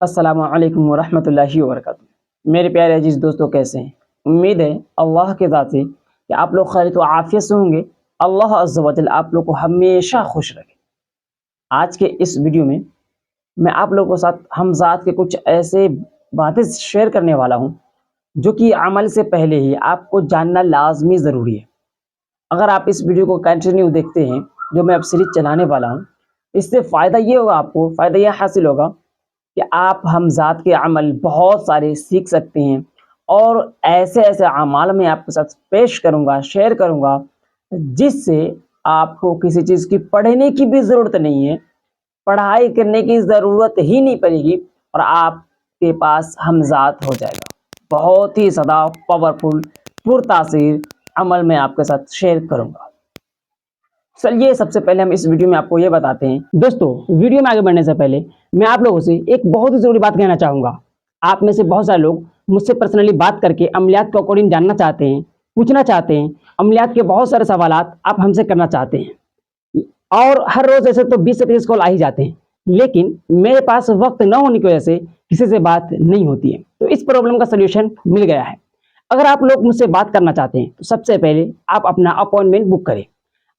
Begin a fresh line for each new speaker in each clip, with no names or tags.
अस्सलामु अलैकुम वरहमतुल्लाहि वबरकातुहू। मेरे प्यारे अजीज़ दोस्तों, कैसे हैं? उम्मीद है अल्लाह के ज़ात से कि आप लोग खैर तो आफ़ियत से होंगे। अल्लाह अज़्ज़ व जल आप लोग को हमेशा खुश रखे। आज के इस वीडियो में मैं आप लोगों के साथ हमज़ात के कुछ ऐसे बातें शेयर करने वाला हूँ, जो कि अमल से पहले ही आपको जानना लाज़मी ज़रूरी है। अगर आप इस वीडियो को कंटिन्यू देखते हैं, जो मैं अब सीरीज़ चलाने वाला हूँ, इससे फ़ायदा ये होगा, आपको फ़ायदा ये हासिल होगा कि आप हमज़ात के अमल बहुत सारे सीख सकते हैं और ऐसे-ऐसे अमाल मैं आपके साथ पेश करूँगा, शेयर करूँगा, जिससे आपको किसी चीज़ की पढ़ने की भी ज़रूरत नहीं है, पढ़ाई करने की ज़रूरत ही नहीं पड़ेगी और आपके पास हमज़ात हो जाएगा। बहुत ही ज़्यादा पावरफुल, पुरतासीर अमल मैं आपके साथ शेयर करूँगा। चलिए सबसे पहले हम इस वीडियो में आपको ये बताते हैं। दोस्तों, वीडियो में आगे बढ़ने से पहले मैं आप लोगों से एक बहुत ही ज़रूरी बात कहना चाहूँगा। आप में से बहुत सारे लोग मुझसे पर्सनली बात करके अमलियात के अकॉर्डिंग जानना चाहते हैं, पूछना चाहते हैं। अमलियात के बहुत सारे सवालात आप हमसे करना चाहते हैं और हर रोज़ ऐसे तो 20 से 30 कॉल आ ही जाते हैं, लेकिन मेरे पास वक़्त न होने की वजह से किसी से बात नहीं होती है। तो इस प्रॉब्लम का सॉल्यूशन मिल गया है। अगर आप लोग मुझसे बात करना चाहते हैं, तो सबसे पहले आप अपना अपॉइंटमेंट बुक करें।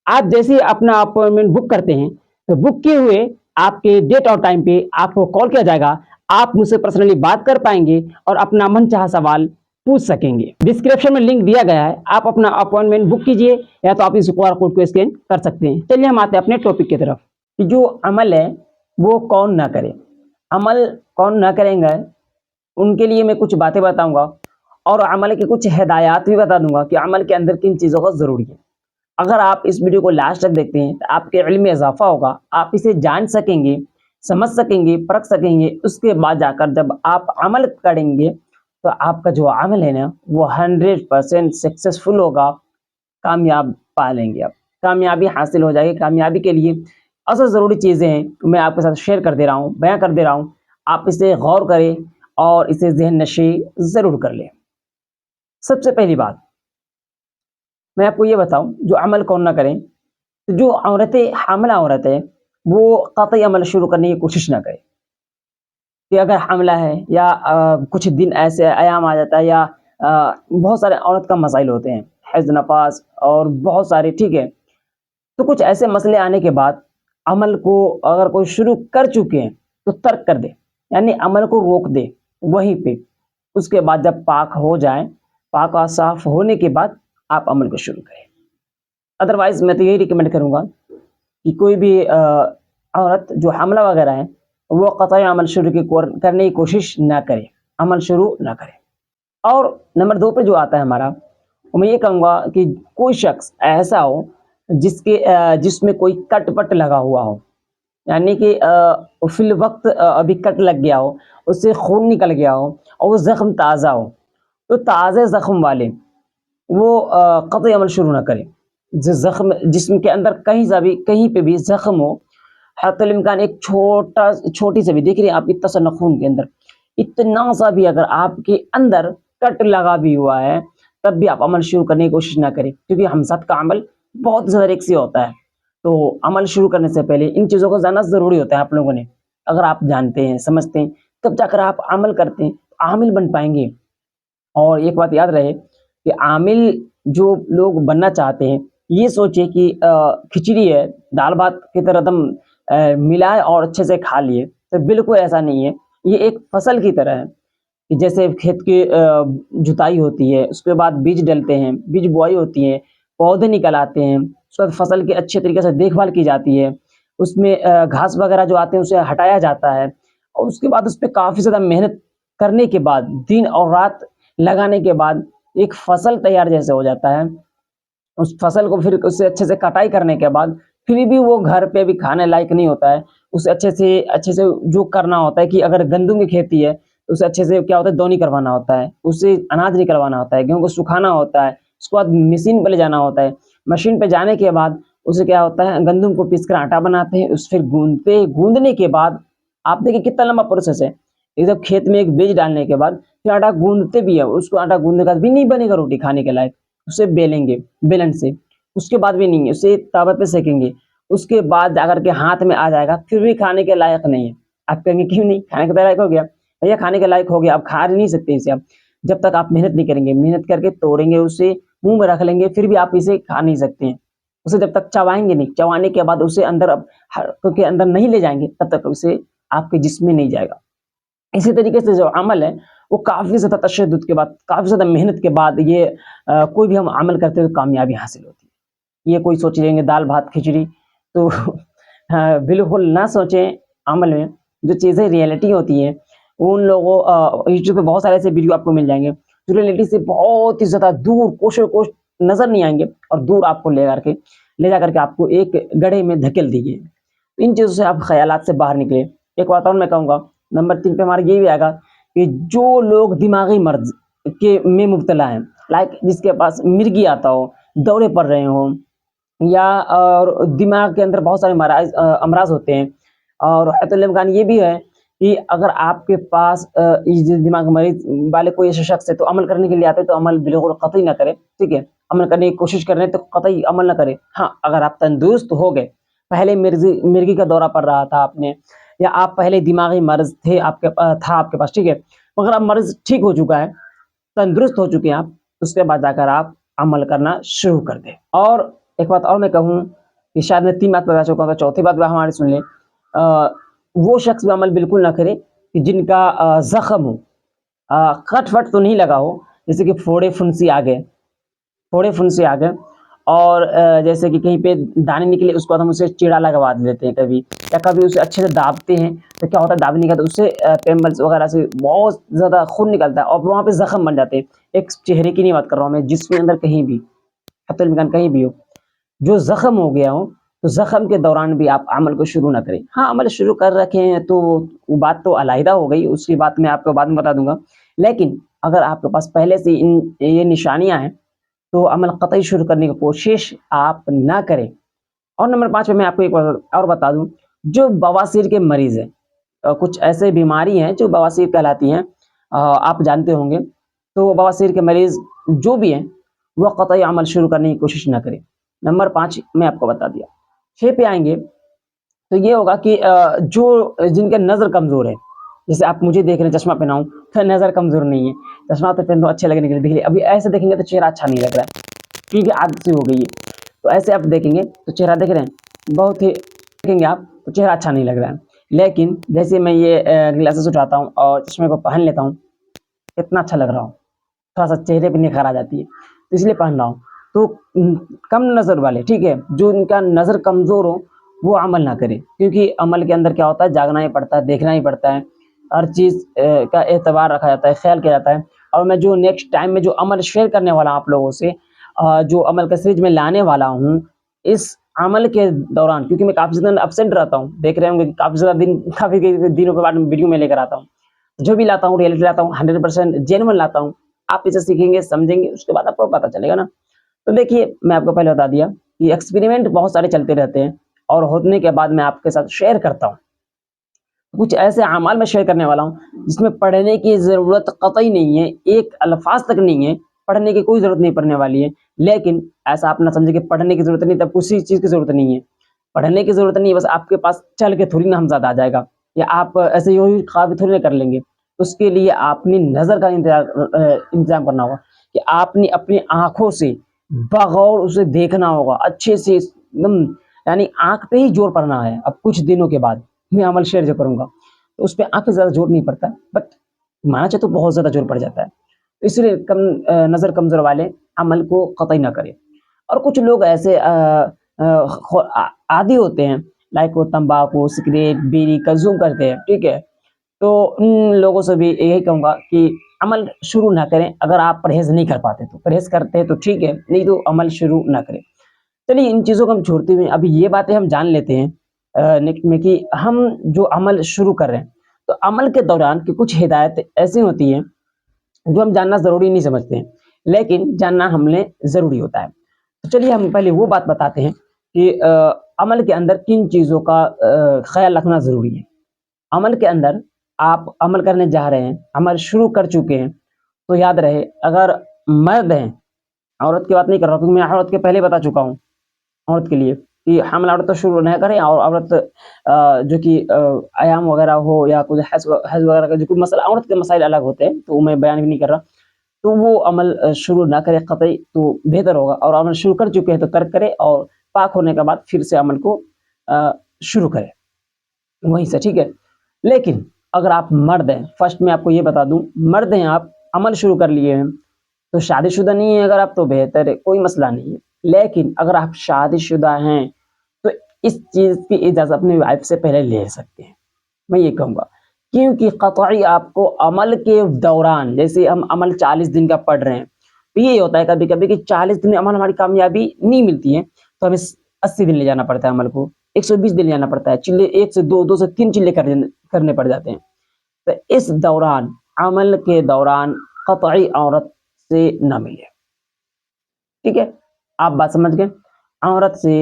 आप जैसे ही अपना अपॉइंटमेंट बुक करते हैं, तो बुक किए हुए आपके डेट और टाइम पे आपको कॉल किया जाएगा। आप मुझसे पर्सनली बात कर पाएँगे और अपना मनचाहा सवाल पूछ सकेंगे। डिस्क्रिप्शन में लिंक दिया गया है, आप अपना अपॉइंटमेंट बुक कीजिए या तो आप इस क्यूआर कोड को स्कैन कर सकते हैं। चलिए हम आते हैं अपने टॉपिक की तरफ कि जो अमल है वो कौन ना करे। अमल कौन ना करेंगे, उनके लिए मैं कुछ बातें बताऊँगा और अमल की कुछ हिदायत भी बता दूँगा कि अमल के अंदर किन चीज़ों का ज़रूरी है। अगर आप इस वीडियो को लास्ट तक देखते हैं, तो आपके इल्म में इज़ाफ़ा होगा, आप इसे जान सकेंगे, समझ सकेंगे, परख सकेंगे। उसके बाद जाकर जब आप अमल करेंगे, तो आपका जो अमल है ना, वो 100% सक्सेसफुल होगा, कामयाब पा लेंगे आप। कामयाबी हासिल हो जाएगी। कामयाबी के लिए असल ज़रूरी चीज़ें हैं, मैं आपके साथ शेयर कर दे रहा हूँ, बयाँ कर दे रहा हूँ। आप इसे गौर करें और इसे ज़हन नशी ज़रूर कर लें। सबसे पहली बात मैं आपको ये बताऊँ, जो अमल कौन ना करें, तो जो औरतें हामिला औरत है, वो कतई अमल शुरू करने की कोशिश ना करे कि अगर हामिला है या कुछ दिन ऐसे अयाम आ जाता है या बहुत सारे औरत का मसाइल होते हैं, हैज़ नफास और बहुत सारे, ठीक है। तो कुछ ऐसे मसले आने के बाद अमल को अगर कोई शुरू कर चुके हैं, तो तर्क कर दे, यानी अमल को रोक दे वहीं पे। उसके बाद जब पाक हो जाए, पाक और साफ होने के बाद आप अमल को शुरू करें। अदरवाइज़ मैं तो यही रिकमेंड करूँगा कि कोई भी औरत जो हामिला वगैरह है, वो क़तई अमल शुरू की करने की कोशिश ना करे, अमल शुरू ना करे। और नंबर 2 पे जो आता है हमारा, वो मैं ये कहूँगा कि कोई शख्स ऐसा हो जिसमें कोई कट-वट लगा हुआ हो, यानी कि फ़िल वक़्त अभी कट लग गया हो, उससे खून निकल गया हो और वो ज़ख्म ताज़ा हो, तो ताज़े ज़ख्म वाले वो क़तई अमल शुरू ना करें। ज़ख्म जिस्म के अंदर कहीं पे भी ज़ख्म हो, हत्तुल इम्कान एक छोटी सी भी, देख रही हैं आप, इतना सा नाख़ून के अंदर, इतना सा भी अगर आपके अंदर कट लगा भी हुआ है, तब भी आप अमल शुरू करने की कोशिश ना करें, क्योंकि हमज़ात का अमल बहुत ज़्यादा रिस्की होता है। तो अमल शुरू करने से पहले इन चीज़ों को जानना ज़रूरी होता है आप लोगों ने। अगर आप जानते हैं, समझते हैं, तब जाकर आप अमल करते हैं, आमिल बन पाएँगे। और एक बात याद रहे कि आमिल जो लोग बनना चाहते हैं, ये सोचे कि खिचड़ी है, दाल-भात की तरह दम मिलाए और अच्छे से खा लिए, तो बिल्कुल ऐसा नहीं है। ये एक फसल की तरह है कि जैसे खेत की जुताई होती है, उसके बाद बीज डलते हैं, बीज बुआई होती है, पौधे निकल आते हैं, उसके बाद फसल की अच्छे तरीके से देखभाल की जाती है, उसमें घास वगैरह जो आते हैं, उसे हटाया जाता है और उसके बाद उसपे काफ़ी ज़्यादा मेहनत करने के बाद, दिन और रात लगाने के बाद एक फसल तैयार जैसे हो जाता है। उस फसल को फिर उससे अच्छे से कटाई करने के बाद फिर भी वो घर पे भी खाने लायक नहीं होता है। उसे अच्छे से जो करना होता है कि अगर गंदम की खेती है, तो उसे अच्छे से क्या होता है, दौनी करवाना होता है, उससे अनाज निकलवाना होता है, गेहूँ को सुखाना होता है, उसके बाद मशीन पे ले जाना होता है। मशीन पे जाने के बाद उसे क्या होता है, गंदम को पीस कर आटा बनाते हैं, उस फिर गूँदने के बाद आप देखिए कितना लंबा प्रोसेस है। ये जब खेत में एक बीज डालने के बाद फिर आटा गूँदते भी है, उसको आटा गूँदने के बाद भी नहीं बनेगा रोटी खाने के लायक, उसे बेलेंगे बेलन से, उसके बाद भी नहीं है, उसे तवे पे सेकेंगे, उसके बाद जाकर के हाथ में आ जाएगा, फिर भी खाने के लायक नहीं है। आप कहेंगे क्यों नहीं, खाने के लायक हो गया। भैया खाने के लायक हो गया, आप खा नहीं सकते इसे आप, जब तक आप मेहनत नहीं करेंगे, मेहनत करके तोड़ेंगे उसे, मुँह में रख लेंगे, फिर भी आप इसे खा नहीं सकते हैं। उसे जब तक चबाएँगे नहीं, चबाने के बाद उसे अंदर के अंदर नहीं ले जाएँगे, तब तक उसे आपके जिस्म में नहीं जाएगा। इसी तरीके से जो अमल है, वो काफ़ी ज़्यादा तशद्दुद के बाद, काफ़ी ज़्यादा मेहनत के बाद ये कोई भी हम अमल करते हुए कामयाबी हासिल होती है। ये कोई सोच लेंगे दाल-भात खिचड़ी तो बिल्कुल ना सोचें अमल में, जो चीज़ें रियलिटी होती हैं, उन लोगों यूट्यूब पे बहुत सारे ऐसे वीडियो आपको मिल जाएँगे, जो रियलिटी से बहुत ही ज़्यादा दूर कोसों-कोस नज़र नहीं आएँगे और दूर आपको ले जा कर के आपको एक गड्ढे में धकेल देंगे। इन चीज़ों से आप ख़यालात से बाहर निकलें। एक बात और मैं कहूँगा, नंबर 3 पे हमारा ये भी आएगा कि जो लोग दिमागी मर्ज़ के में मुब्तला हैं, लाइक जिसके पास मिर्गी आता हो, दौरे पड़ रहे हों या और दिमाग के अंदर बहुत सारे अमराज़ होते हैं और हयातुल इम्कान ये भी है कि अगर आपके पास इस दिमाग मरीज़ वाले कोई ऐसे शख्स है, तो अमल करने के लिए आते हैं, तो अमल बिल्कुल कतई ना करें, ठीक है? अमल करने की कोशिश कर रहे हैं, तो कतई अमल ना करें। हाँ, अगर आप तंदुरुस्त हो गए, पहले मिर्गी का दौरा पड़ रहा था आपने या आप पहले दिमागी मर्ज़ थे था आपके पास, ठीक है? मगर अब मर्ज़ ठीक हो चुका है, तंदुरुस्त हो चुके हैं आप, उसके बाद जाकर आप अमल करना शुरू कर दें। और एक बात और मैं कहूँ कि शायद मैं 3 बात बता चुका हूँ, तो चौथी बात भी हमारी सुन लें। वो शख्स भी अमल बिल्कुल ना करे कि जिनका ज़ख्म हो, कट-वट तो नहीं लगा हो, जैसे कि फोड़े-फुंसी आ गए, फोड़े-फुंसी आ गए और जैसे कि कहीं पे दाने निकले, उसके बाद हम उसे चीरा लगवा देते हैं कभी, या कभी उसे अच्छे से दाबते हैं, तो क्या होता है दाबने के बाद उससे पिम्पल्स वगैरह से बहुत ज़्यादा खून निकलता है और वहाँ पे ज़ख्म बन जाते हैं। एक चेहरे की नहीं बात कर रहा हूँ मैं, जिसमें अंदर कहीं भी, हत्तुल इम्कान कहीं भी हो, जो ज़ख्म हो गया हो, तो ज़ख्म के दौरान भी आप अमल को शुरू ना करें। हाँ, अमल शुरू कर रखे हैं तो वो बात तो अलहदा हो गई, उसकी बात मैं आपको बाद में बता दूँगा। लेकिन अगर आपके पास पहले से ये निशानियाँ हैं, तो अमल कतई शुरू करने की कोशिश आप ना करें। और नंबर 5 पे मैं आपको एक बात और बता दूँ, जो बवासीर के मरीज़ हैं, कुछ ऐसे बीमारी हैं जो बवासीर कहलाती हैं, आप जानते होंगे। तो बवासीर के मरीज़ जो भी हैं, वो कतई अमल शुरू करने की कोशिश ना करें। नंबर 5 मैं आपको बता दिया। 6 पे आएँगे, तो ये होगा कि जो जिनका नज़र कमज़ोर है, जैसे आप मुझे देख रहे हैं चश्मा पहना हूँ, तो नज़र कमज़ोर नहीं है, चश्मा तो पहन लो अच्छे लगने के लिए, देखिए अभी ऐसे देखेंगे तो चेहरा अच्छा नहीं लग रहा है, क्योंकि आदत सी हो गई है। तो ऐसे आप देखेंगे तो चेहरा देख रहे हैं, बहुत ही देखेंगे आप तो चेहरा अच्छा नहीं लग रहा है। लेकिन जैसे मैं ये ग्लासेस उठाता हूँ और चश्मे को पहन लेता हूँ, कितना अच्छा लग रहा हूँ, थोड़ा-सा चेहरे पे निखार आ जाती है, तो इसलिए पहन रहा हूँ। तो कम नज़र वाले, ठीक है, जो इनका नज़र कमज़ोर हो, वो अमल ना करें, क्योंकि अमल के अंदर क्या होता है, जागना ही पड़ता है, देखना ही पड़ता है, हर चीज़ का एतबार रखा जाता है, ख़्याल किया जाता है। और मैं जो नेक्स्ट टाइम में जो अमल शेयर करने वाला हूँ आप लोगों से, जो अमल का सीरीज़ में लाने वाला हूँ, इस अमल के दौरान, क्योंकि मैं काफ़ी ज़्यादा एब्सेंट रहता हूँ, देख रहे होंगे कि काफ़ी दिनों के बाद वीडियो में लेकर आता हूँ। जो भी लाता हूँ, रियलिटी लाता हूँ, 100% जेन्युइन लाता हूँ। आप इसे सीखेंगे, समझेंगे, उसके बाद आपको पता चलेगा ना। तो देखिए, मैं आपको पहले बता दिया कि एक्सपेरिमेंट बहुत सारे चलते रहते हैं और होने के बाद मैं आपके साथ शेयर करता हूँ। कुछ ऐसे अमाल मैं शेयर करने वाला हूँ, जिसमें पढ़ने की ज़रूरत कतई नहीं है, एक अल्फ़ाज़ तक नहीं है, पढ़ने की कोई ज़रूरत नहीं पड़ने वाली है। लेकिन ऐसा आप ना समझें कि पढ़ने की ज़रूरत नहीं, तब किसी चीज़ की ज़रूरत नहीं है। पढ़ने की ज़रूरत नहीं है, बस आपके पास चल के थोड़ी ना हमज़द आ जाएगा या आप ऐसे यूँ ही ख्वाब थोड़ी ना कर लेंगे। उसके लिए आपने नज़र का इंतज़ाम करना होगा कि आपने अपनी आँखों से बग़ौर उसे देखना होगा, अच्छे से एकदम, यानी आँख पे ही ज़ोर पड़ना है। अब कुछ दिनों के बाद मैं अमल शेयर जो करूँगा, तो उसपे आँख पे ज़्यादा ज़ोर नहीं पड़ता, बट माना जाए तो बहुत ज़्यादा ज़ोर पड़ जाता है। तो इसलिए नज़र कमज़ोर वाले अमल को कतई ना करें। और कुछ लोग ऐसे आदी होते हैं, लाइक वो तम्बाकू, सिगरेट, बीड़ी कंज़्यूम करते हैं, ठीक है? तो उन लोगों से भी यही कहूँगा कि अमल शुरू ना करें, अगर आप परहेज़ नहीं कर पाते तो। परहेज़ करते हैं तो ठीक है, नहीं तो अमल शुरू ना करें। चलिए इन चीज़ों को हम छोड़ते हुए अभी ये बातें हम जान लेते हैं नेक्स्ट में कि हम जो अमल शुरू कर रहे हैं, तो अमल के दौरान की कुछ हिदायत ऐसी होती हैं, जो हम जानना ज़रूरी नहीं समझते हैं, लेकिन जानना हमने ज़रूरी होता है। तो चलिए हम पहले वो बात बताते हैं कि अमल के अंदर किन चीज़ों का ख़्याल रखना ज़रूरी है। अमल के अंदर आप अमल करने जा रहे हैं, अमल शुरू कर चुके हैं, तो याद रहे अगर मर्द हैं, औरत की बात नहीं कर रहा हूँ, क्योंकि मैं औरत के पहले बता चुका हूँ, औरत के लिए। कि हमल औरत तो शुरू न करें और औरत जो कि आयाम वगैरह हो या कुछ हैज़ वगैरह का जो कोई मसला, औरत के मसाइल अलग होते हैं, तो वो मैं बयान भी नहीं कर रहा। तो वो अमल शुरू ना करे कतई, तो बेहतर होगा, और अमल शुरू कर चुके हैं तो तर्क करें और पाक होने के बाद फिर से अमल को अ, शुरू करें वहीं से, ठीक है। लेकिन अगर आप मर्द हैं, फर्स्ट मैं आपको ये बता दूं, मर्द हैं आप, अमल शुरू कर लिए हैं, तो शादीशुदा नहीं है अगर आप, तो बेहतर है, कोई मसला नहीं है। लेकिन अगर आप शादीशुदा हैं तो इस चीज़ की इजाज़त अपनी वाइफ से पहले ले सकते हैं, मैं ये कहूँगा। क्योंकि क़तई आपको अमल के दौरान, जैसे हम अमल 40 दिन का पढ़ रहे हैं, तो ये होता है कभी-कभी कि 40 दिन में अमल हमारी कामयाबी नहीं मिलती है, तो हमें 80 दिन ले जाना पड़ता है अमल को, 120 दिन ले जाना पड़ता है, चिल्ले 1 से 2, 2 से 3 चिल्ले करने पड़ जाते हैं। तो इस दौरान, अमल के दौरान कतई औरत से ना मिले, ठीक है? आप बात समझ गए? औरत से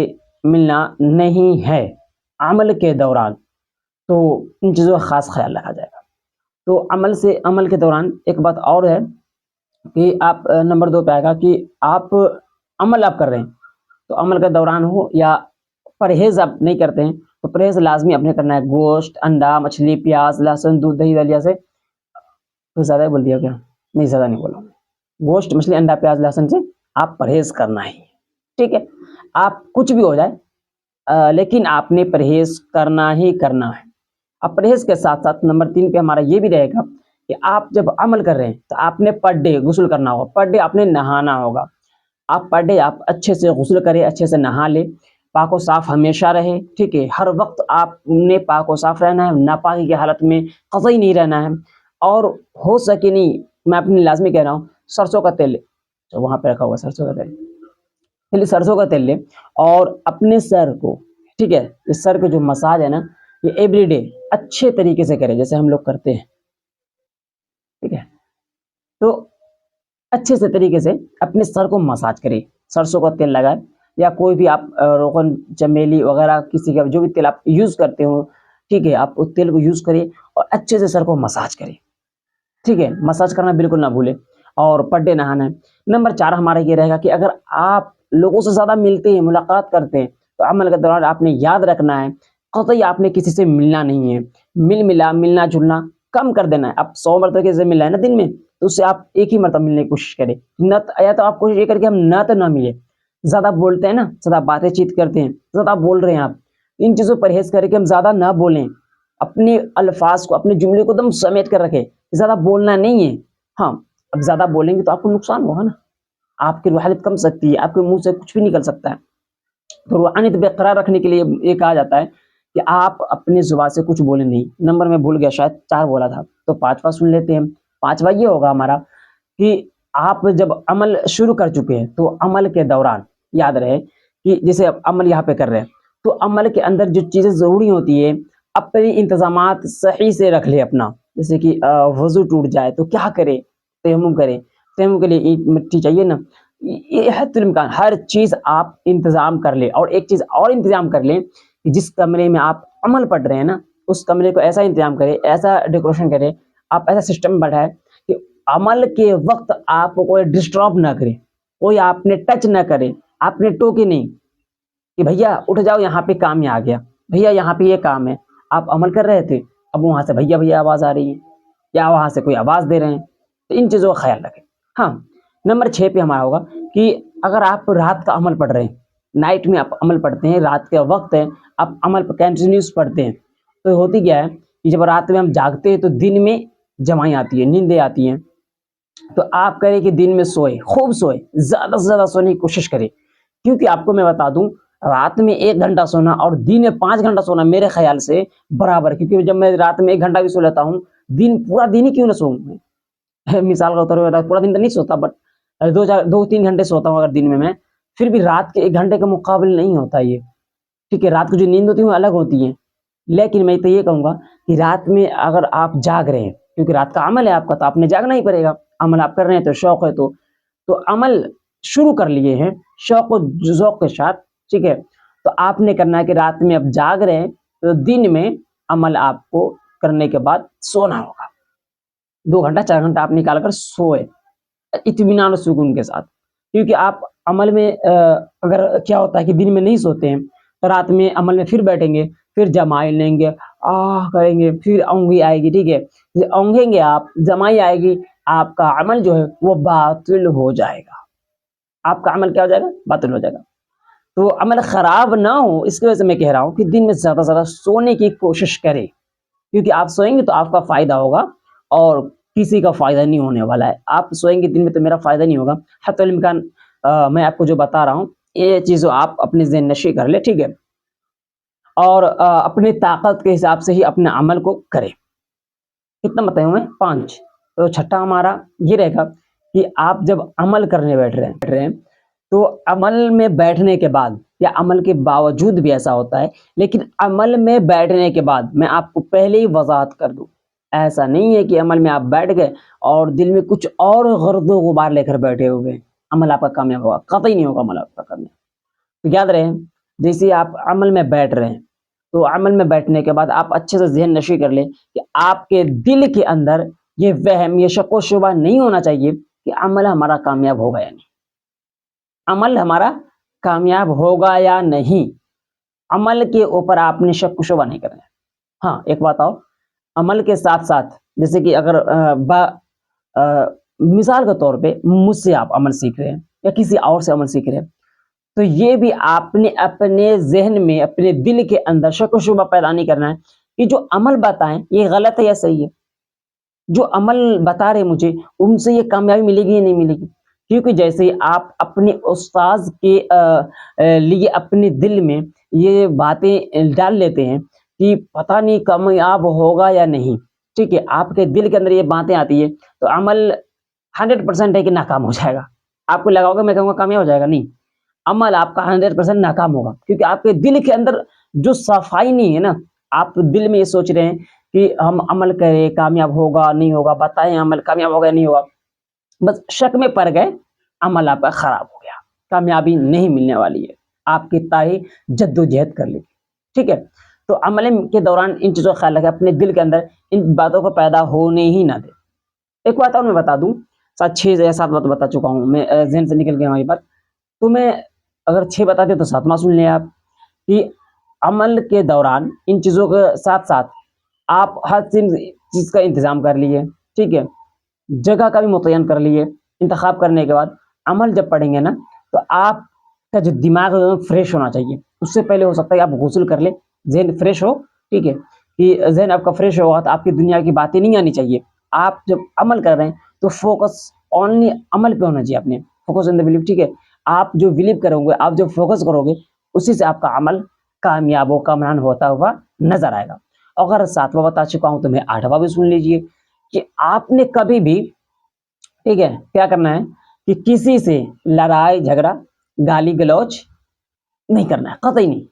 मिलना नहीं है अमल के दौरान, तो इन चीज़ों का ख़ास ख़्याल रखा जाएगा। तो अमल के दौरान एक बात और है कि आप नंबर 2 पे आएगा कि आप अमल आप कर रहे हैं, तो अमल के दौरान हो या परहेज़ आप नहीं करते हैं, तो परहेज़ लाज़मी आपने करना है। गोश्त, अंडा, मछली, प्याज़, लहसुन, दूध, दही दलिया से, कुछ ज़्यादा ही बोल दिया क्या? नहीं, ज़्यादा नहीं बोला। गोश्त, मछली, अंडा, प्याज़, लहसुन से आप परहेज़ करना ही है, ठीक है? आप कुछ भी हो जाए, लेकिन आपने परहेज़ करना ही करना है। अब परहेज़ के साथ-साथ नंबर 3 पे हमारा ये भी रहेगा कि आप जब अमल कर रहे हैं, तो आपने पर डे गुस्ल करना होगा, पर डे आपने नहाना होगा। आप पर डे आप अच्छे से गुस्ल करें, अच्छे से नहा लें, पाक व साफ़ हमेशा रहे, ठीक है? हर वक़्त आपने पाक व साफ़ रहना है, नापाकी की हालत में कतई नहीं रहना है, और हो सके नहीं, मैं अपनी लाज़मी कह रहा हूँ, सरसों का तेल, जो वहाँ पे रखा हुआ है सरसों का तेल, चलिए सरसों का तेल लें और अपने सर को, ठीक है? इस सर के जो मसाज है ना, ये एवरीडे अच्छे तरीके से करें, जैसे हम लोग करते हैं, ठीक है? तो अच्छे से तरीके से अपने सर को मसाज करें, सरसों का तेल लगाएँ या कोई भी आप रोगन, चमेली वगैरह किसी का जो भी तेल आप यूज़ करते हो, ठीक है? आप उस तेल को यूज़ करिए और अच्छे से सर को मसाज करें, ठीक है? मसाज करना बिल्कुल ना भूलें और पर डे नहाना है। नंबर 4 हमारा ये रहेगा कि अगर आप लोगों से ज़्यादा मिलते हैं, मुलाकात करते हैं, तो अमल के दौरान आपने याद रखना है, कतई आपने किसी से मिलना नहीं है। मिलना-जुलना कम कर देना है। आप 100 मरतबा किसी से मिल रहे हैं ना दिन में, तो उससे आप 1 ही मरतबा मिलने की कोशिश करें। न त या तो आप कोशिश ये करें कि हम ना तो ना मिलें। ज़्यादा बोलते हैं ना, ज़्यादा बातें-चीत करते हैं, ज़्यादा बोल रहे हैं आप। इन चीज़ों से परहेज़ करें कि हम ज़्यादा ना बोलें। अपने अल्फ़ाज़ को, अपने जुमले को एकदम समेट कर रखें। ज़्यादा बोलना नहीं है। हाँ, अब ज़्यादा बोलेंगे तो आपको नुकसान होगा ना। आपकी रूहानियत कम सकती है, आपके मुँह से कुछ भी निकल सकता है। तो रूहानियत बेकरार रखने के लिए ये कहा जाता है कि आप अपनी ज़ुबान से कुछ बोलें नहीं। नंबर मैं भूल गया, शायद 4 बोला था, तो 5वाँ सुन लेते हैं। 5वाँ ये होगा हमारा कि आप जब अमल शुरू कर चुके हैं, तो अमल के दौरान याद रहे कि जैसे अब अमल यहाँ पे कर रहे हैं, तो अमल के अंदर जो चीज़ें ज़रूरी होती है, अपने इंतज़ामात सही से रख लें अपना। जैसे कि वज़ू टूट जाए तो क्या करें? तयम्मुम करें। तयम्मुम के लिए ईंट मिट्टी चाहिए ना, ये हद्दुल इम्कान हर चीज़ आप इंतज़ाम कर लें, और एक चीज़ और इंतज़ाम कर लें कि जिस कमरे में आप अमल पढ़ रहे हैं ना, उस कमरे को ऐसा इंतज़ाम करें, ऐसा डेकोरेशन करें, आप ऐसा सिस्टम बढ़ाएँ कि अमल के वक़्त आपको कोई डिस्टर्ब ना करे, कोई आपने टच ना करे, आपने टोके नहीं कि भैया उठ जाओ यहाँ पे काम आ गया, भैया यहाँ पे ये काम है। आप अमल कर रहे थे, अब वहाँ से भैया, भैया आवाज़ आ रही है या वहाँ से कोई आवाज़ दे रहे हैं, तो इन चीज़ों का ख़्याल रखें। हाँ, नंबर 6 पे हमारा होगा कि अगर आप रात का अमल पढ़ रहे हैं, नाइट में आप अमल पढ़ते हैं, रात का वक़्त है, आप अमल कंटिन्यूअस पढ़ते हैं, तो होती क्या है कि जब रात में हम जागते हैं तो दिन में जमाई आती है, नींदें आती हैं। तो आप करें कि दिन में सोएँ, खूब सोएँ, ज़्यादा से ज़्यादा सोने की कोशिश करें। क्योंकि आपको मैं बता दूँ, रात में 1 घंटा सोना और दिन में 5 घंटा सोना मेरे ख़्याल से बराबर है, क्योंकि जब मैं रात में 1 घंटा भी सो लेता हूँ, पूरा दिन ही क्यों ना सोऊँ मैं। मिसाल का तौर पे पूरा दिन तो नहीं सोता, बट 2-3 घंटे सोता हूँ अगर दिन में मैं, फिर भी रात के 1 घंटे के मुकाबले नहीं होता ये, ठीक है? रात को जो नींद होती है वो अलग होती है। लेकिन मैं तो ये कहूँगा कि रात में अगर आप जाग रहे हैं, क्योंकि रात का अमल है आपका, तो आपने जागना ही पड़ेगा। अमल आप कर रहे हैं तो शौक है, तो अमल शुरू कर लिए हैं शौक व ज़ौक़ के साथ, ठीक है? तो आपने करना है कि रात में आप जाग रहे हैं, तो दिन में अमल आपको करने के बाद सोना होगा। 2 घंटा 4 घंटा आप निकाल कर सोए, इत्मीनान और सुकून के साथ। क्योंकि आप अमल में अगर क्या होता है कि दिन में नहीं सोते हैं, तो रात में अमल में फिर बैठेंगे, फिर जमाई लेंगे, करेंगे, फिर औंधी आएगी, ठीक है? फिर औंधेंगे आप, जमाई आएगी, आपका अमल जो है वो बातिल हो जाएगा। आपका अमल क्या हो जाएगा? बातिल हो जाएगा। तो अमल खराब ना हो इसकी वजह से मैं कह रहा हूँ कि दिन में ज़्यादा से ज़्यादा सोने की कोशिश करें, क्योंकि आप सोएँगे तो आपका फ़ायदा होगा और किसी का फ़ायदा नहीं होने वाला है। आप सोएँगे दिन में तो मेरा फ़ायदा नहीं होगा। हत्तुल इम्कान मैं आपको जो बता रहा हूँ, ये चीज़ आप अपने ज़हन नशी कर लें, ठीक है? और अपनी ताकत के हिसाब से ही अपने अमल को करें। कितना बताया हूँ मैं? 5। तो छठा हमारा ये रहेगा कि आप जब अमल करने बैठ रहे हैं, तो अमल में बैठने के बाद या अमल के बावजूद भी ऐसा होता है, लेकिन अमल में बैठने के बाद मैं आपको पहले ही वज़ाहत कर दूँ, ऐसा नहीं है कि अमल में आप बैठ गए और दिल में कुछ और गर्दो-गुबार लेकर बैठे हुए हैं, अमल आपका कामयाब होगा, कतई नहीं होगा अमल आपका कामयाब। तो याद रहे, जैसे ही आप अमल में बैठ रहे हैं, तो अमल में बैठने के बाद आप अच्छे से ज़हन नशी कर लें कि आपके दिल के अंदर ये वहम, ये शक व शुबा नहीं होना चाहिए कि अमल हमारा कामयाब होगा या नहीं। अमल हमारा कामयाब होगा या नहीं, अमल के ऊपर आपने शक व शुबा नहीं करना है। हाँ, एक बात और, अमल के साथ-साथ जैसे कि अगर मिसाल के तौर पे मुझसे आप अमल सीख रहे हैं या किसी और से अमल सीख रहे हैं, तो ये भी आपने अपने ज़हन में, अपने दिल के अंदर शक व शुबा पैदा नहीं करना है कि जो अमल बताएँ, ये गलत है या सही है। जो अमल बता रहे मुझे, उनसे ये कामयाबी मिलेगी या नहीं मिलेगी? क्योंकि जैसे ही आप अपने उस्ताद के लिए अपने दिल में ये बातें डाल लेते हैं कि पता नहीं कामयाब होगा या नहीं, ठीक है? आपके दिल के अंदर ये बातें आती है, तो अमल 100% है कि नाकाम हो जाएगा। आपको लगा होगा मैं कहूँगा कामयाब हो जाएगा, नहीं। अमल आपका 100% नाकाम होगा, क्योंकि आपके दिल के अंदर जो सफाई नहीं है ना, आप दिल में ये सोच रहे हैं कि हम अमल करें, कामयाब होगा, नहीं होगा, बताएँ अमल कामयाब होगा या नहीं होगा। बस शक में पड़ गए, अमल आपका खराब हो गया, कामयाबी नहीं मिलने वाली है। आप कितना ही जद्दोजहद कर लीजिए, ठीक है? तो अमल के दौरान इन चीज़ों का ख्याल रखें, अपने दिल के अंदर इन बातों को पैदा होने ही ना दें। एक बात और मैं बता दूँ, शायद 6 या 7 बात बता चुका हूँ मैं, ज़हन से निकल गया हमारी बात। तो मैं अगर 6 बता दिया तो 7वाँ सुन लें आप, कि अमल के दौरान इन चीज़ों के साथ-साथ आप हर चीज़ का इंतज़ाम कर लिए, ठीक है? जगह का भी मुतय्यन कर लिए, इंतख़ाब करने के बाद अमल जब पढ़ेंगे ना, तो आपका जो दिमाग है वो फ्रेश होना चाहिए। उससे पहले हो सकता है आप गुस्ल कर लें, ज़हन फ्रेश हो, ठीक है? कि ज़हन आपका फ्रेश होगा तो आपकी दुनिया की बातें नहीं आनी चाहिए। आप जब अमल कर रहे हैं, तो फ़ोकस ओनली अमल पे होना चाहिए अपने, फ़ोकस ऑन द बिलीव, ठीक है? आप जो बिलीव करोगे, आप जो फ़ोकस करोगे, उसी से आपका अमल कामयाब व कामयान होता हुआ नज़र आएगा। अगर 7वाँ बता चुका हूँ, तो मैं 8वाँ भी सुन लीजिए कि आपने कभी भी, ठीक है, क्या करना है कि किसी से लड़ाई झगड़ा, गाली-गलौच नहीं करना है, कतई नहीं।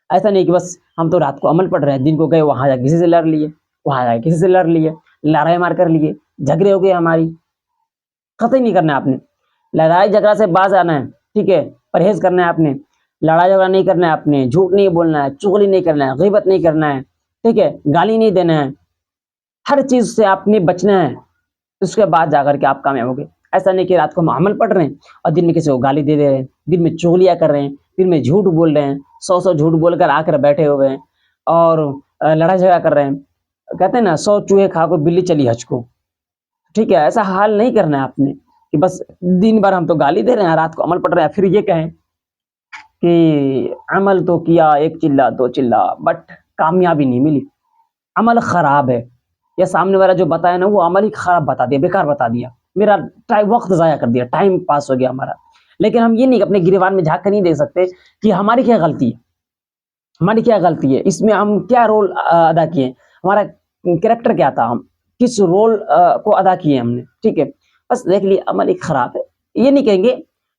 ऐसा नहीं कि बस हम तो रात को अमल पढ़ रहे हैं, दिन को गए वहाँ जाके किसी से लड़ लिए, वहाँ जाके किसी से लड़ लिए, लड़ाई मार कर लिए, झगड़े हो गए हमारी, कतई नहीं करना है आपने। लड़ाई झगड़ा से बाज़ आना है, ठीक है? परहेज़ करना है आपने, लड़ाई झगड़ा नहीं करना है आपने, झूठ नहीं बोलना है, चुगली नहीं करना है, ग़ीबत नहीं करना है, ठीक है? गाली नहीं देना है, हर चीज़ से आपने बचना है। उसके बाद जाकर के आप कामयाब होंगे। ऐसा नहीं कि रात को हम अमल पढ़ रहे हैं और दिन में किसी को गाली दे रहे हैं, दिन में चुगलियाँ कर रहे हैं, दिन में झूठ बोल रहे हैं, 100-100 झूठ बोलकर आकर बैठे हुए हैं और लड़ाई झगड़ा कर रहे हैं। कहते हैं ना, 100 चूहे खा को बिल्ली चली हज को, ठीक है? ऐसा हाल नहीं करना है आपने कि बस दिन भर हम तो गाली दे रहे हैं, रात को अमल पढ़ रहे हैं, फिर ये कहें कि अमल तो किया 1 चिल्ला, 2 चिल्ला, बट कामयाबी नहीं मिली, अमल खराब है। या सामने वाला जो बताया ना, वो अमल ही खराब बता दिया, बेकार बता दिया। मेरा वक़्त ज़ाया कर दिया, टाइम पास हो गया हमारा। लेकिन हम ये नहीं अपने गिरबान में झाँक कर नहीं देख सकते कि हमारी क्या गलती है, हमारी क्या गलती है, इसमें हम क्या रोल अदा किए, हमारा कैरेक्टर क्या था, हम किस रोल को अदा किए हमने, ठीक है? बस देख लिए अमल ही खराब है। ये नहीं कहेंगे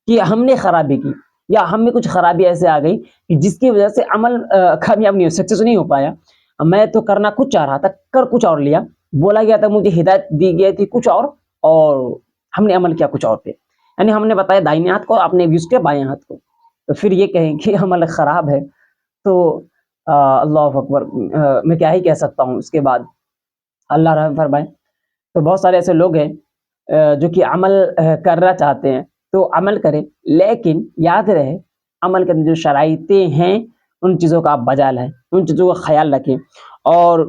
कि हमने खराबी की या हम में कुछ खराबी ऐसे आ गई कि जिसकी वज़ह से अमल कामयाब नहीं हो, सक्सेस नहीं हो पाया। मैं तो करना कुछ चाह रहा था, कर कुछ और लिया। बोला गया था, मुझे हिदायत दी गई थी कुछ और हमने अमल किया कुछ और पे। यानी हमने बताया दाहिने हाथ को, आपने यूज़ किया बाएँ हाथ को। तो फिर ये कहें कि अमल खराब है, तो अल्लाहु अकबर, मैं क्या ही कह सकता हूँ इसके बाद, अल्लाह रहम फरमाए। तो बहुत सारे ऐसे लोग हैं जो कि अमल करना चाहते हैं, तो अमल करें, लेकिन याद रहे अमल के अंदर जो शराइतें हैं उन चीज़ों का आप बजा लाएँ, उन चीज़ों का ख़्याल रखें। और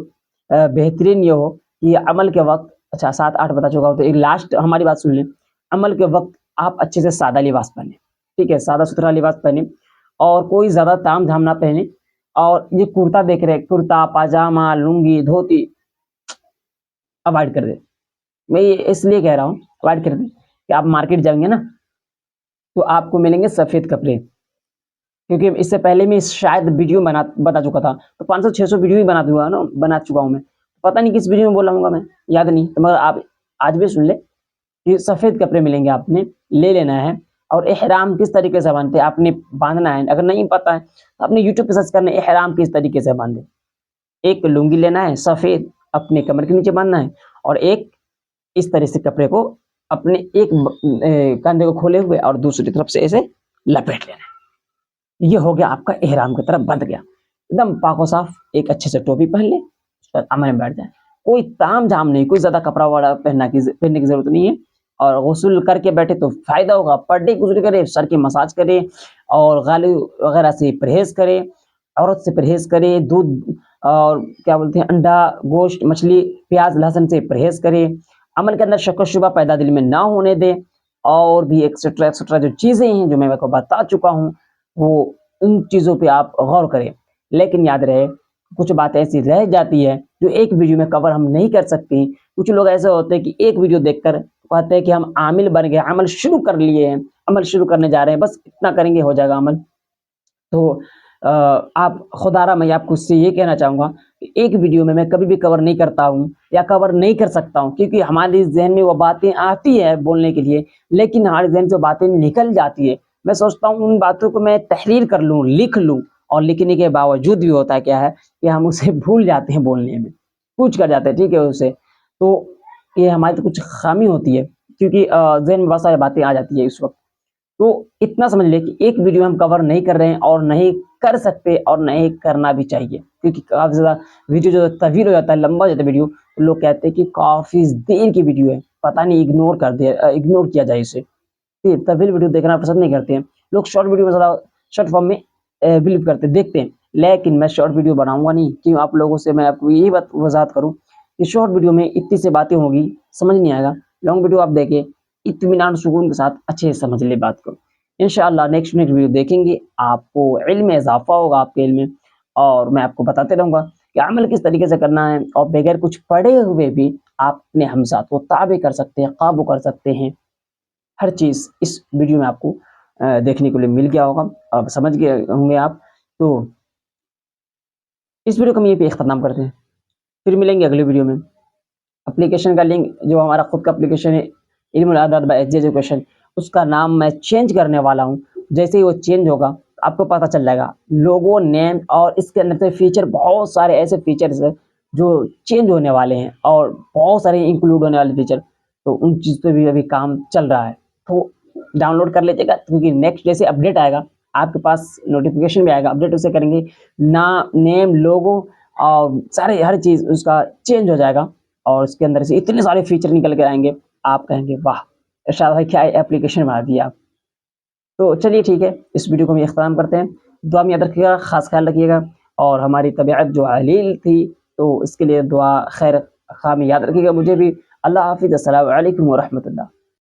बेहतरीन ये हो कि अमल के वक़्त अच्छा 7-8 बता चुका हूँ, तो एक लास्ट हमारी बात सुन लें। अमल के वक़्त आप अच्छे से सादा लिबास पहनें, ठीक है? सादा-सुथरा लिबास पहनें और कोई ज़्यादा ताम-झाम ना पहनें। और ये कुर्ता देख रहे हैं, कुर्ता, पाजामा, लुंगी, धोती अवॉइड कर दें। मैं ये इसलिए कह रहा हूँ अवॉइड कर दें कि आप मार्केट जाएँगे ना, तो आपको मिलेंगे सफ़ेद कपड़े। क्योंकि इससे पहले मैं शायद वीडियो बता चुका था, तो 500-600 वीडियो ही बना चुका हूँ मैं। पता नहीं किस वीडियो में बोला होऊँगा मैं, याद नहीं। तो मगर आप आज भी सुन लें कि सफ़ेद कपड़े मिलेंगे आपने, ले लेना है। और इहराम किस तरीके से बाँधते हैं, आपने बाँधना है। अगर नहीं पता है, तो आपने यूट्यूब पे सर्च करना है इहराम किस तरीके से बाँधे। एक लुंगी लेना है सफ़ेद, अपने कमर के नीचे बाँधना है और एक इस तरह से कपड़े को अपने एक कंधे को खोले हुए और दूसरी तरफ से ऐसे लपेट लेना है। ये हो गया आपका इहराम की तरफ बंध गया। एकदम पाको-साफ एक अच्छे से टोपी पहन ले, उसके बाद अमल में बैठ जाए। कोई ताम-झाम नहीं, कोई ज़्यादा कपड़ा-वपड़ा पहनने की ज़रूरत नहीं है। और गुस्ल करके बैठे तो फ़ायदा होगा, पलटी गुज़री करे, सर की मसाज करे और गाली वगैरह से परहेज़ करे, औरत से परहेज़ करे, दूध और क्या बोलते हैं अंडा, गोश्त, मछली, प्याज़, लहसुन से परहेज़ करे। अमल के अंदर शक-व-शुबा पैदा दिल में ना होने दें। और भी एक्सेट्रा जो चीज़ें हैं जो मैं आपको बता चुका हूँ, वो उन चीज़ों पे आप गौर करें। लेकिन याद रहे कुछ बातें ऐसी रह जाती है जो एक वीडियो में कवर हम नहीं कर सकते। कुछ लोग ऐसे होते हैं कि एक वीडियो देखकर कहते हैं कि हम आमिल बन गए, अमल शुरू कर लिए हैं, अमल शुरू करने जा रहे हैं, बस इतना करेंगे हो जाएगा अमल। तो आप खुदारा मैं आपको उससे ये कहना चाहूँगा कि एक वीडियो में मैं कभी भी कवर नहीं करता हूँ या कवर नहीं कर सकता हूँ, क्योंकि हमारे ज़हन में वो बातें आती हैं बोलने के लिए, लेकिन हमारे ज़हन से वो बातें निकल जाती है। मैं सोचता हूँ उन बातों को मैं तहरीर कर लूँ, लिख लूँ, और लिखने के बावजूद भी होता क्या है कि हम उसे भूल जाते हैं बोलने में, कूच कर जाते हैं, ठीक है उसे। तो ये हमारी तो कुछ ख़ामी होती है, क्योंकि ज़हन में बहुत सारी बातें आ जाती है इस वक़्त। तो इतना समझ लें कि एक वीडियो हम कवर नहीं कर रहे हैं और नहीं कर सकते और नहीं करना भी चाहिए, क्योंकि काफ़ी ज़्यादा वीडियो जो तवील हो जाता है, लंबा हो जाता है वीडियो, तो लोग कहते हैं कि काफ़ी देर की वीडियो है, पता नहीं इग्नोर किया जाए इसे। फिर तवील वीडियो देखना पसंद नहीं करते हैं। लोग शॉर्ट वीडियो में ज़्यादा शॉर्ट फॉर्म में बिलीव करते हैं, देखते हैं। लेकिन मैं शॉर्ट वीडियो बनाऊँगा नहीं, क्यों आप लोगों से मैं आपको यही बात वज़ाहत करूँ कि शॉर्ट वीडियो में इतनी सी बातें होंगी, समझ नहीं आएगा। लॉन्ग वीडियो आप देखें, इत्मीनान सुकून के साथ अच्छे से समझ लें बात को। इंशाअल्लाह नेक्स्ट वीडियो देखेंगे, आपको इल्म में इज़ाफ़ा होगा आपके इल्म में, और मैं आपको बताते रहूँगा कि अमल किस तरीके से करना है, और बगैर कुछ पढ़े हुए भी आप अपने हमज़ात को ताबे कर सकते हैं, काबू कर सकते हैं। हर चीज़ इस वीडियो में आपको देखने को लिए मिल गया होगा, अब समझ गए होंगे आप। तो इस वीडियो को हम यहीं पे इख्तिताम करते हैं। फिर मिलेंगे अगली वीडियो में। एप्लीकेशन का लिंक जो हमारा खुद का एप्लीकेशन है, इल्मुल अदाद बाय एजी एजुकेशन, उसका नाम मैं चेंज करने वाला हूँ। जैसे ही वो चेंज होगा, आपको पता चल जाएगा। लोगो, नेम और इसके अंदर से फीचर, बहुत सारे ऐसे फीचर्स हैं जो चेंज होने वाले हैं और बहुत सारे इंक्लूड होने वाले फीचर। तो उन चीज़ पे भी अभी काम चल रहा है। तो डाउनलोड कर लीजिएगा, क्योंकि नेक्स्ट जैसे अपडेट आएगा, आपके पास नोटिफ़िकेशन भी आएगा, अपडेट उसे करेंगे। नेम, लोगो और सारे हर चीज़ उसका चेंज हो जाएगा, और उसके अंदर से इतने सारे फीचर निकल के आएँगे, आप कहेंगे वाह! इरशाद भाई क्या एप्लीकेशन बना दिया आप। तो चलिए ठीक है, इस वीडियो को हम इख्तिताम करते हैं। दुआ में याद रखिएगा, ख़ास ख़्याल रखिएगा, और हमारी तबीयत जो अलील थी, तो इसके लिए दुआ खैर ख़्वाह में याद रखिएगा मुझे भी। अल्लाह हाफ़िज़, अस्सलामु अलैकुम व रहमतुल्लाह।